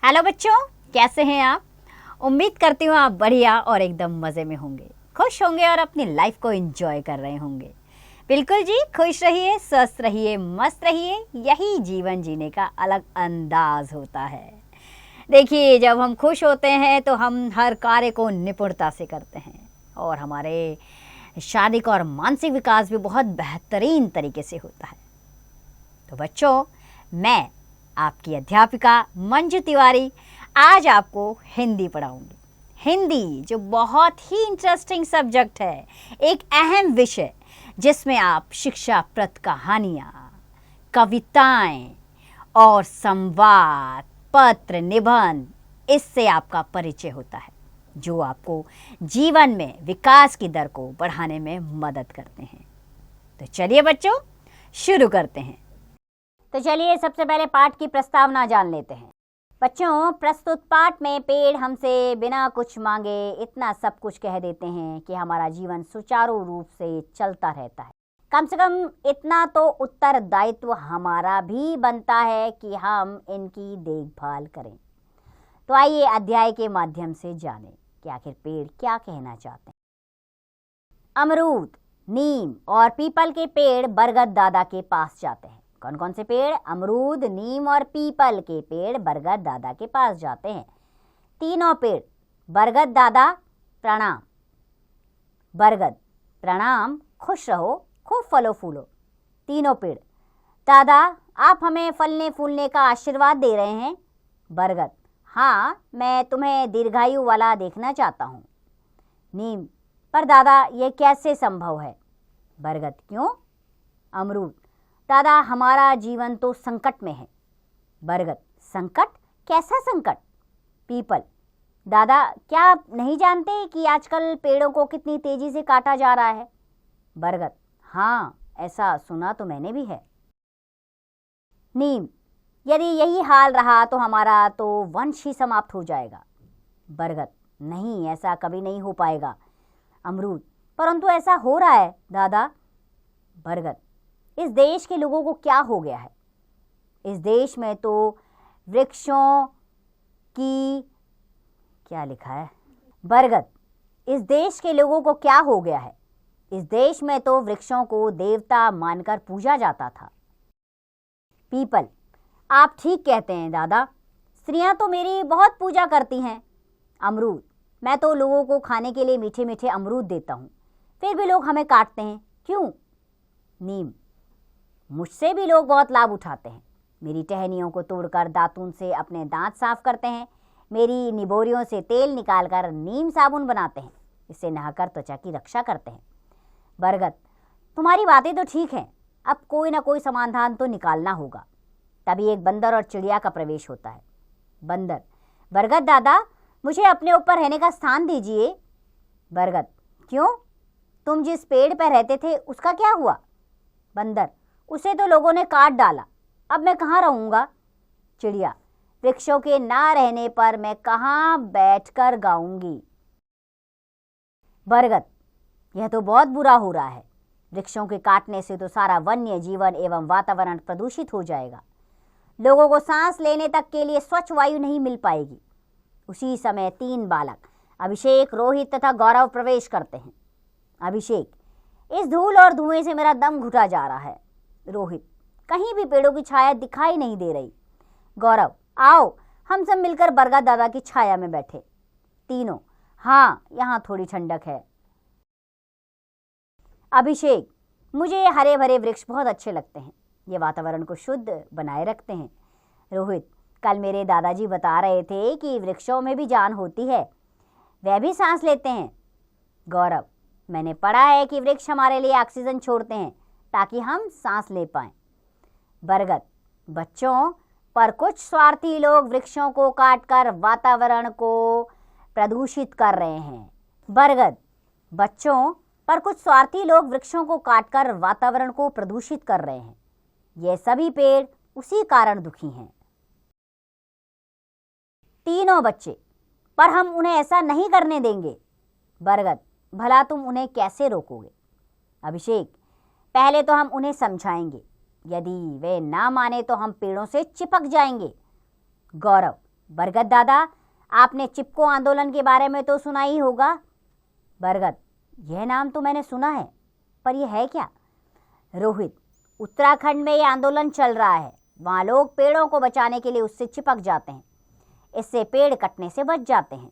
Hello बच्चों, कैसे हैं आप? उम्मीद करती हूँ आप बढ़िया और एकदम मज़े में होंगे, खुश होंगे और अपनी लाइफ को एंजॉय कर रहे होंगे। बिल्कुल जी, खुश रहिए, स्वस्थ रहिए, मस्त रहिए, यही जीवन जीने का अलग अंदाज होता है। देखिए, जब हम खुश होते हैं तो हम हर कार्य को निपुणता से करते हैं और हमारे शारीरिक और मानसिक विकास भी बहुत बेहतरीन तरीके से होता है। तो बच्चों, मैं आपकी अध्यापिका मंजू तिवारी आज आपको हिंदी पढ़ाऊंगी। हिंदी जो बहुत ही इंटरेस्टिंग सब्जेक्ट है, एक अहम विषय जिसमें आप शिक्षाप्रद कहानियाँ, कविताएं और संवाद, पत्र, निबंध, इससे आपका परिचय होता है जो आपको जीवन में विकास की दर को बढ़ाने में मदद करते हैं। तो चलिए बच्चों, शुरू करते हैं। तो चलिए सबसे पहले पाठ की प्रस्तावना जान लेते हैं। बच्चों, प्रस्तुत पाठ में पेड़ हमसे बिना कुछ मांगे इतना सब कुछ कह देते हैं कि हमारा जीवन सुचारू रूप से चलता रहता है। कम से कम इतना तो उत्तरदायित्व हमारा भी बनता है कि हम इनकी देखभाल करें। तो आइए अध्याय के माध्यम से जानें कि आखिर पेड़ क्या कहना चाहते हैं। अमरूद, नीम और पीपल के पेड़ बरगद दादा के पास जाते हैं। कौन कौन से पेड़? अमरूद, नीम और पीपल के पेड़ बरगद दादा के पास जाते हैं। तीनों पेड़, बरगद दादा प्रणाम, बरगद प्रणाम, खुश रहो, खूब फलो फूलो। तीनों पेड़, दादा आप हमें फलने फूलने का आशीर्वाद दे रहे हैं। बरगद, हाँ, मैं तुम्हें दीर्घायु वाला देखना चाहता हूँ। नीम, पर दादा ये कैसे संभव है? बरगद, क्यों? अमरूद, दादा हमारा जीवन तो संकट में है। बरगद, संकट? कैसा संकट? पीपल, दादा क्या आप नहीं जानते कि आजकल पेड़ों को कितनी तेजी से काटा जा रहा है? बरगद, हाँ, ऐसा सुना तो मैंने भी है। नीम, यदि यही हाल रहा तो हमारा तो वंश ही समाप्त हो जाएगा। बरगद, नहीं, ऐसा कभी नहीं हो पाएगा। अमरूद, परंतु ऐसा हो रहा है दादा। बरगद, इस देश के लोगों को क्या हो गया है? इस देश में तो वृक्षों की, क्या लिखा है? बरगद, इस देश के लोगों को क्या हो गया है? इस देश में तो वृक्षों को देवता मानकर पूजा जाता था। पीपल, आप ठीक कहते हैं दादा, स्त्रियां तो मेरी बहुत पूजा करती हैं। अमरूद, मैं तो लोगों को खाने के लिए मीठे मीठे अमरूद देता हूँ, फिर भी लोग हमें काटते हैं, क्यों? नीम, मुझसे भी लोग बहुत लाभ उठाते हैं। मेरी टहनियों को तोड़कर दातून से अपने दांत साफ करते हैं, मेरी निबोरियों से तेल निकालकर नीम साबुन बनाते हैं, इससे नहाकर त्वचा की रक्षा करते हैं। बरगद, तुम्हारी बातें तो ठीक हैं, अब कोई ना कोई समाधान तो निकालना होगा। तभी एक बंदर और चिड़िया का प्रवेश होता है। बंदर, बरगद दादा मुझे अपने ऊपर रहने का स्थान दीजिए। बरगद, क्यों? तुम जिस पेड़ पर रहते थे उसका क्या हुआ? बंदर, उसे तो लोगों ने काट डाला, अब मैं कहाँ रहूँगा? चिड़िया, वृक्षों के ना रहने पर मैं कहाँ बैठकर गाऊंगी? बरगद, यह तो बहुत बुरा हो रहा है। वृक्षों के काटने से तो सारा वन्य जीवन एवं वातावरण प्रदूषित हो जाएगा। लोगों को सांस लेने तक के लिए स्वच्छ वायु नहीं मिल पाएगी। उसी समय 3 बालक अभिषेक, रोहित तथा गौरव प्रवेश करते हैं। अभिषेक, इस धूल और धुएं से मेरा दम घुटा जा रहा है। रोहित, कहीं भी पेड़ों की छाया दिखाई नहीं दे रही। गौरव, आओ हम सब मिलकर बरगद दादा की छाया में बैठे। तीनों, हाँ, यहाँ थोड़ी ठंडक है। अभिषेक, मुझे ये हरे भरे वृक्ष बहुत अच्छे लगते हैं, ये वातावरण को शुद्ध बनाए रखते हैं। रोहित, कल मेरे दादाजी बता रहे थे कि वृक्षों में भी जान होती है, वह भी सांस लेते हैं। गौरव, मैंने पढ़ा है कि वृक्ष हमारे लिए ऑक्सीजन छोड़ते हैं ताकि हम सांस ले पाएं। बरगद, बच्चों, पर कुछ स्वार्थी लोग वृक्षों को काटकर वातावरण को प्रदूषित कर रहे हैं। बरगद, बच्चों, पर कुछ स्वार्थी लोग वृक्षों को काटकर वातावरण को प्रदूषित कर रहे हैं। ये सभी पेड़ उसी कारण दुखी हैं। तीनों बच्चे, पर हम उन्हें ऐसा नहीं करने देंगे। बरगद, भला तुम उन्हें कैसे रोकोगे? अभिषेक, पहले तो हम उन्हें समझाएंगे, यदि वे ना माने तो हम पेड़ों से चिपक जाएंगे। गौरव, बरगद दादा, आपने चिपको आंदोलन के बारे में तो सुना ही होगा। बरगद, यह नाम तो मैंने सुना है, पर यह है क्या? रोहित, उत्तराखंड में यह आंदोलन चल रहा है। वहाँ लोग पेड़ों को बचाने के लिए उससे चिपक जाते हैं। इससे पेड़ कटने से बच जाते हैं,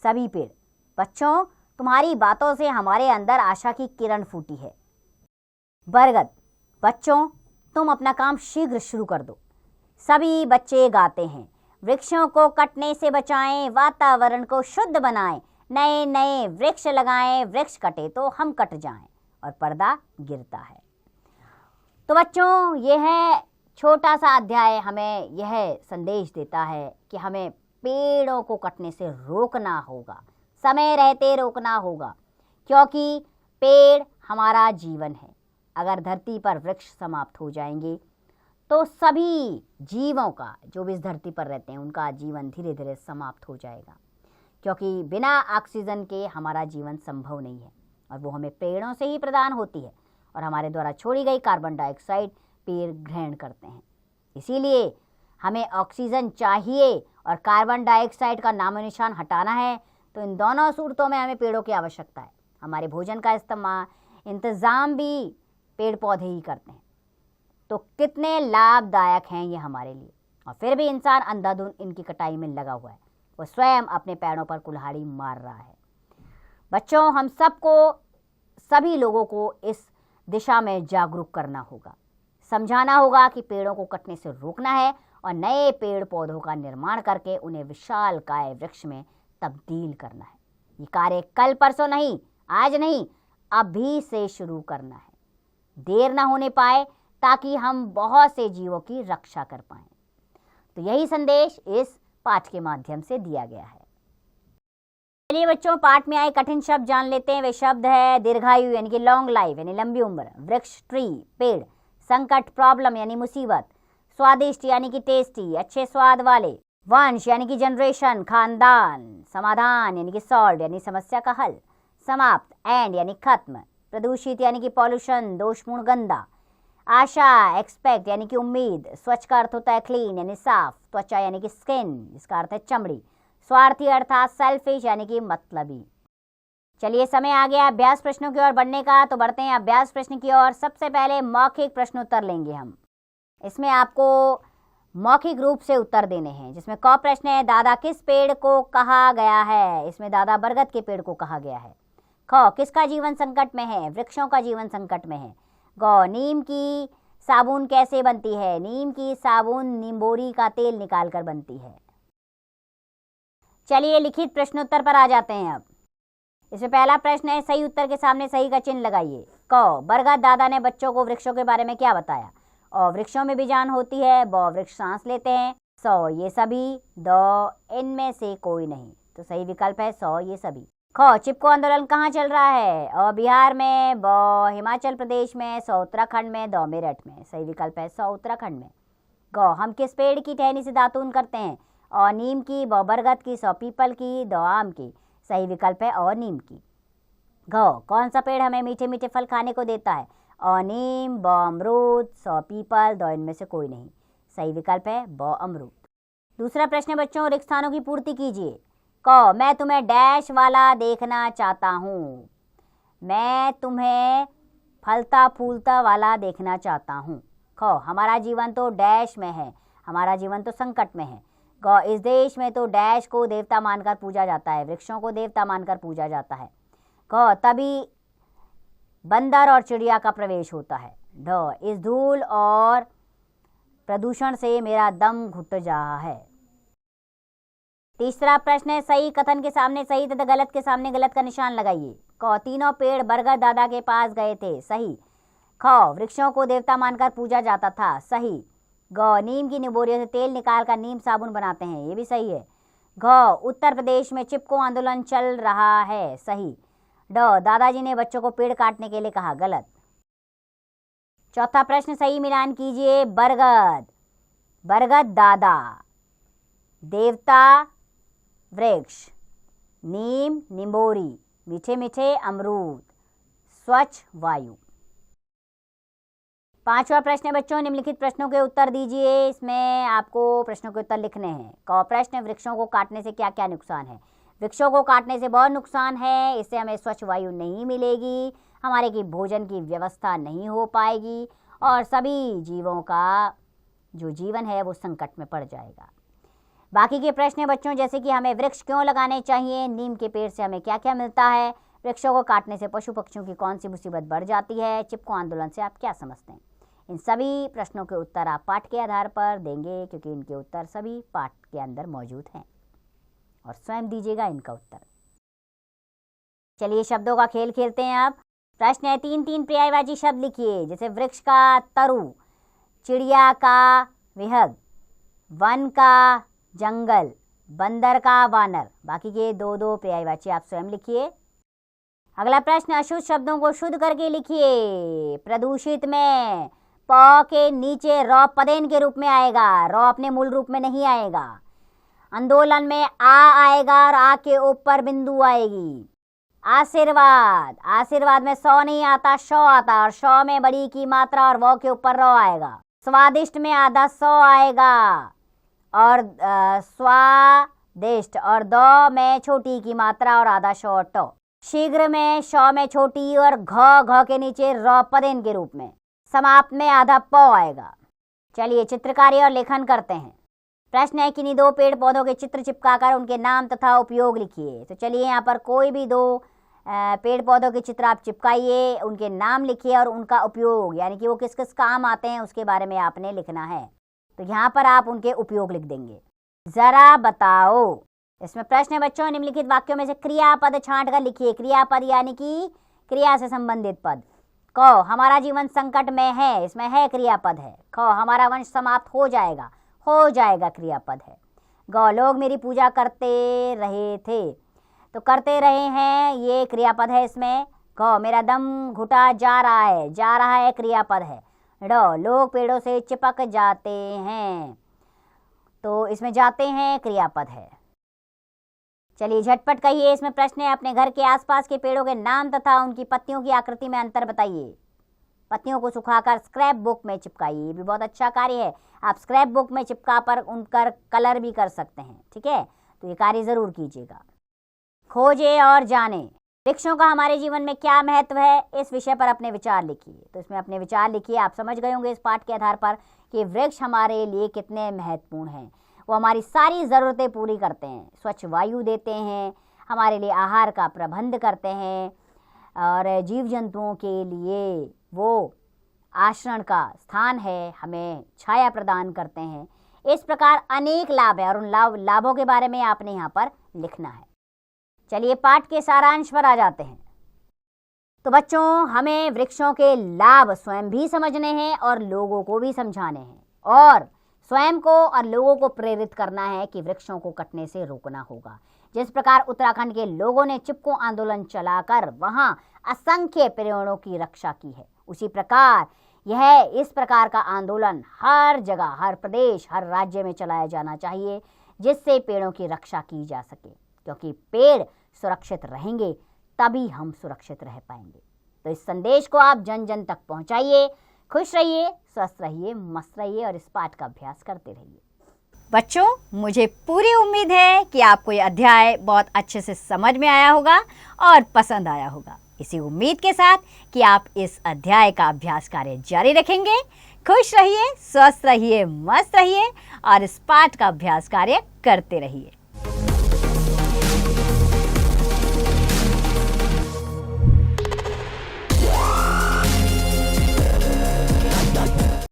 सभी पेड़। बच्चों, तुम्हारी बातों से हमारे अंदर आशा की किरण फूटी है। बरगद, बच्चों, तुम अपना काम शीघ्र शुरू कर दो। सभी बच्चे गाते हैं, वृक्षों को कटने से बचाएं, वातावरण को शुद्ध बनाएं, नए नए वृक्ष लगाएं, वृक्ष कटे तो हम कट जाएं। और पर्दा गिरता है। तो बच्चों, यह है छोटा सा अध्याय हमें यह संदेश देता है कि हमें पेड़ों को कटने से रोकना होगा, समय रहते रोकना होगा, क्योंकि पेड़ हमारा जीवन है। अगर धरती पर वृक्ष समाप्त हो जाएंगे तो सभी जीवों का, जो भी इस धरती पर रहते हैं, उनका जीवन धीरे धीरे समाप्त हो जाएगा, क्योंकि बिना ऑक्सीजन के हमारा जीवन संभव नहीं है और वो हमें पेड़ों से ही प्रदान होती है और हमारे द्वारा छोड़ी गई कार्बन डाइऑक्साइड पेड़ ग्रहण करते हैं। इसीलिए हमें ऑक्सीजन चाहिए और कार्बन डाइऑक्साइड का नामो निशान हटाना है, तो इन दोनों सूरतों में हमें पेड़ों की आवश्यकता है। हमारे भोजन का इंतजाम भी पेड़ पौधे ही करते हैं। तो कितने लाभदायक हैं ये हमारे लिए, और फिर भी इंसान अंधाधुंध इनकी कटाई में लगा हुआ है। वो स्वयं अपने पैरों पर कुल्हाड़ी मार रहा है। बच्चों, हम सबको, सभी लोगों को इस दिशा में जागरूक करना होगा, समझाना होगा कि पेड़ों को कटने से रोकना है और नए पेड़ पौधों का निर्माण करके उन्हें विशालकाय वृक्ष में तब्दील करना है। ये कार्य कल परसों नहीं, आज नहीं, अभी से शुरू करना है। देर ना होने पाए, ताकि हम बहुत से जीवों की रक्षा कर पाएं। तो यही संदेश इस पाठ के माध्यम से दिया गया है। चलिए बच्चों, पाठ में आए कठिन शब्द जान लेते हैं। वे शब्द है दीर्घायु यानी कि लॉन्ग लाइफ यानी लंबी उम्र, वृक्ष ट्री पेड़, संकट प्रॉब्लम यानी मुसीबत, स्वादिष्ट यानी कि टेस्टी अच्छे स्वाद वाले, वंश यानी कि जनरेशन खानदान, समाधान यानी कि सॉल्व यानी समस्या का हल, समाप्त एंड यानी खत्म, प्रदूषित यानी कि पॉल्यूशन दोषपूर्ण गंदा, आशा एक्सपेक्ट यानी कि उम्मीद, स्वच्छ का अर्थ होता है क्लीन यानी साफ, त्वचा यानी कि स्किन जिसका अर्थ है चमड़ी, स्वार्थी अर्थात सेल्फिश यानी कि मतलबी। चलिए, समय आ गया अभ्यास प्रश्नों की ओर बढ़ने का, तो बढ़ते हैं अभ्यास प्रश्न की ओर। सबसे पहले मौखिक प्रश्नोत्तर लेंगे हम। इसमें आपको मौखिक रूप से उत्तर देने हैं, जिसमें क प्रश्न है दादा किस पेड़ को कहा गया है। इसमें दादा बरगद के पेड़ को कहा गया है। ख किसका जीवन संकट में है, वृक्षों का जीवन संकट में है। ग नीम की साबुन कैसे बनती है, नीम की साबुन निम्बोरी का तेल निकालकर बनती है। चलिए लिखित प्रश्नोत्तर पर आ जाते हैं अब। इसमें पहला प्रश्न है सही उत्तर के सामने सही का चिन्ह लगाइए। क बरगद दादा ने बच्चों को वृक्षों के बारे में क्या बताया। और वृक्षों में भी जान होती है। ब वृक्ष सांस लेते हैं। सौ ये सभी। द इनमें से कोई नहीं। तो सही विकल्प है सौ ये सभी। ख चिपको आंदोलन कहाँ चल रहा है। अ बिहार में, ब हिमाचल प्रदेश में, स उत्तराखंड में, द मेरठ में। सही विकल्प है स उत्तराखंड में। ग हम किस पेड़ की टहनी से दातून करते हैं। अ नीम की, ब बरगद की, स पीपल की, द आम की। सही विकल्प है अ नीम की। घ कौन सा पेड़ हमें मीठे मीठे फल खाने को देता है। अ नीम, ब अमरूद, स पीपल, द इनमें से कोई नहीं। सही विकल्प है ब अमरूद। दूसरा प्रश्न बच्चों, रिक्त स्थानों की पूर्ति कीजिए। क मैं तुम्हें डैश वाला देखना चाहता हूँ। मैं तुम्हें फलता फूलता वाला देखना चाहता हूँ। ख हमारा जीवन तो डैश में है, हमारा जीवन तो संकट में है। ग इस देश में तो डैश को देवता मानकर पूजा जाता है, वृक्षों को देवता मानकर पूजा जाता है। ग तभी बंदर और चिड़िया का प्रवेश होता है। ढ इस धूल और प्रदूषण से मेरा दम घुट रहा है। तीसरा प्रश्न है सही कथन के सामने सही तथा गलत के सामने गलत का निशान लगाइए। क तीनों पेड़ बरगद दादा के पास गए थे। सही। ख वृक्षों को देवता मानकर पूजा जाता था। सही। ग नीम की निबोरियों से तेल निकाल कर नीम साबुन बनाते हैं। ये भी सही है। घ उत्तर प्रदेश में चिपको आंदोलन चल रहा है। सही। ड दादाजी ने बच्चों को पेड़ काटने के लिए कहा। गलत। चौथा प्रश्न सही मिलान कीजिए। बरगद, बरगद दादा, देवता वृक्ष, नीम निम्बोरी, मीठे मीठे अमरूद, स्वच्छ वायु। 5वां प्रश्न है बच्चों, निम्नलिखित प्रश्नों के उत्तर दीजिए। इसमें आपको प्रश्नों के उत्तर लिखने हैं। क प्रश्न, वृक्षों को काटने से क्या क्या नुकसान है? वृक्षों को काटने से बहुत नुकसान है। इससे हमें स्वच्छ वायु नहीं मिलेगी, हमारे की भोजन की व्यवस्था नहीं हो पाएगी और सभी जीवों का जो जीवन है वो संकट में पड़ जाएगा। बाकी के प्रश्न हैं बच्चों, जैसे कि हमें वृक्ष क्यों लगाने चाहिए, नीम के पेड़ से हमें क्या क्या मिलता है, वृक्षों को काटने से पशु पक्षियों की कौन सी मुसीबत बढ़ जाती है, चिपको आंदोलन से आप क्या समझते हैं। इन सभी प्रश्नों के उत्तर आप पाठ के आधार पर देंगे, क्योंकि इनके उत्तर सभी पाठ के अंदर मौजूद हैं और स्वयं दीजिएगा इनका उत्तर। चलिए शब्दों का खेल खेलते हैं आप। प्रश्न है, 3 पर्यायवाची शब्द लिखिए, जैसे वृक्ष का तरु, चिड़िया का विहग, वन का जंगल, बंदर का वानर। बाकी के 2 पर्यायवाची आप स्वयं लिखिए। अगला प्रश्न, अशुद्ध शब्दों को शुद्ध करके लिखिए। प्रदूषित में प के नीचे र पदेन के रूप में आएगा, र अपने मूल रूप में नहीं आएगा। आंदोलन में आ आएगा और आ के ऊपर बिंदु आएगी। आशीर्वाद, आशीर्वाद में सौ नहीं आता, शौ आता और शौ में बड़ी की मात्रा और वो के ऊपर रो आएगा। स्वादिष्ट में आधा सौ आएगा और स्वादिष्ट और दो में छोटी की मात्रा और आधा शौ टो। शीघ्र में शौ में छोटी और घ के नीचे र पदेन के रूप में। समाप्त में आधा प आएगा। चलिए चित्रकारी और लेखन करते हैं। प्रश्न है, किन्हीं 2 पेड़ पौधों के चित्र चिपकाकर उनके नाम तथा उपयोग लिखिए। तो चलिए यहाँ पर कोई भी 2 पेड़ पौधों के चित्र आप चिपकाइए, उनके नाम लिखिए और उनका उपयोग, यानी कि वो किस किस काम आते हैं उसके बारे में आपने लिखना है। तो यहाँ पर आप उनके उपयोग लिख देंगे। जरा बताओ। इसमें प्रश्न है बच्चों, निम्नलिखित वाक्यों में से क्रियापद छांट कर लिखिए। क्रियापद यानी कि क्रिया से संबंधित पद। क, हमारा जीवन संकट में है, इसमें है क्रियापद है। ख, हमारा वंश समाप्त हो जाएगा क्रियापद है। ग, लोग मेरी पूजा करते रहे थे, तो करते रहे हैं ये क्रियापद है इसमें। ग, मेरा दम घुटा जा रहा है क्रियापद है। ड, लोग पेड़ों से चिपक जाते हैं, तो इसमें जाते हैं क्रियापद है। चलिए झटपट कहिए। इसमें प्रश्न है, अपने घर के आसपास के पेड़ों के नाम तथा उनकी पत्तियों की आकृति में अंतर बताइए। पत्तियों को सुखाकर स्क्रैप बुक में चिपकाइए, ये भी बहुत अच्छा कार्य है। आप स्क्रैप बुक में चिपका पर उनका कलर भी कर सकते हैं, ठीक है, तो ये कार्य जरूर कीजिएगा। खोजे और जाने, वृक्षों का हमारे जीवन में क्या महत्व है, इस विषय पर अपने विचार लिखिए। तो इसमें अपने विचार लिखिए। आप समझ गए होंगे इस पाठ के आधार पर कि वृक्ष हमारे लिए कितने महत्वपूर्ण हैं। वो हमारी सारी ज़रूरतें पूरी करते हैं, स्वच्छ वायु देते हैं, हमारे लिए आहार का प्रबंध करते हैं और जीव जंतुओं के लिए वो आश्रय का स्थान है, हमें छाया प्रदान करते हैं। इस प्रकार अनेक लाभ है और उन लाभों के बारे में आपने यहाँ पर लिखना है। चलिए पाठ के सारांश पर आ जाते हैं। तो बच्चों, हमें वृक्षों के लाभ स्वयं भी समझने हैं और लोगों को भी समझाने हैं और स्वयं को और लोगों को प्रेरित करना है कि वृक्षों को कटने से रोकना होगा। जिस प्रकार उत्तराखंड के लोगों ने चिपको आंदोलन चलाकर वहां असंख्य पेड़ों की रक्षा की है, उसी प्रकार इस प्रकार का आंदोलन हर जगह, हर प्रदेश, हर राज्य में चलाया जाना चाहिए, जिससे पेड़ों की रक्षा की जा सके, क्योंकि पेड़ सुरक्षित रहेंगे तभी हम सुरक्षित रह पाएंगे। तो इस संदेश को आप जन जन तक पहुंचाइए। खुश रहिए, स्वस्थ रहिए, मस्त रहिए और इस पाठ का अभ्यास करते रहिए। बच्चों, मुझे पूरी उम्मीद है कि आपको ये अध्याय बहुत अच्छे से समझ में आया होगा और पसंद आया होगा। इसी उम्मीद के साथ कि आप इस अध्याय का अभ्यास कार्य जारी रखेंगे। खुश रहिए, स्वस्थ रहिए, मस्त रहिए और इस पाठ का अभ्यास कार्य करते रहिए।